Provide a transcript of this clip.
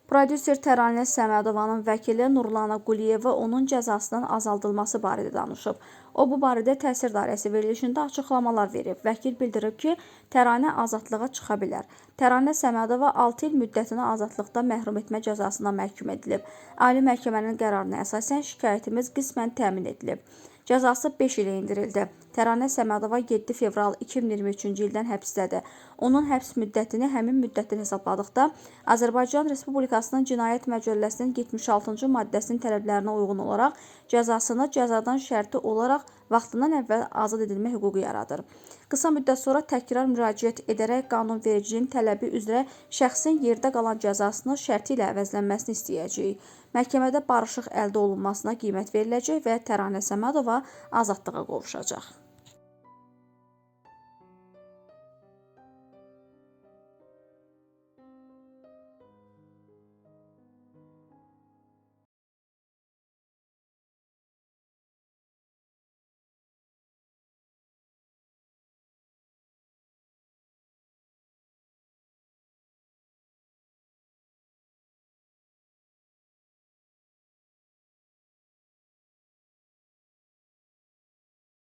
Prodüser Təranə Səmədovanın vəkili Nurlana Quliyeva onun cəzasının azaldılması barədə danışıb. O, bu barədə təsir dairəsi verilişində açıqlamalar verib. Vəkil bildirib ki, Təranə azadlığa çıxa bilər. Təranə Səmədova 6 il müddətinə azadlıqdan məhrum etmə cəzasına məhkum edilib. Ali məhkəmənin qərarına əsasən şikayətimiz qismən təmin edilib. Cəzası 5 ilə endirildi. Təranə Səmədova 7 fevral 2023-cü ildən həbsdədir. Onun həbs müddətini həmin müddətdən hesabladıqda Azərbaycan Respublikasının Cinayət Məcəlləsinin 76-cı maddəsinin tələblərinə uyğun olaraq cəzasını cəzadan şərti olaraq vaxtından əvvəl azad edilmə hüququ yaradır. Qısa müddət sonra təkrar müraciət edərək qanunvericinin tələbi üzrə şəxsin yerdə qalan cəzasını şərti ilə əvəzlənməsini istəyəcəyik. Məhkəmədə barışıq əldə olunmasına qiymət veriləcək və Təranə Səmədova azadlığa qovuşacaq.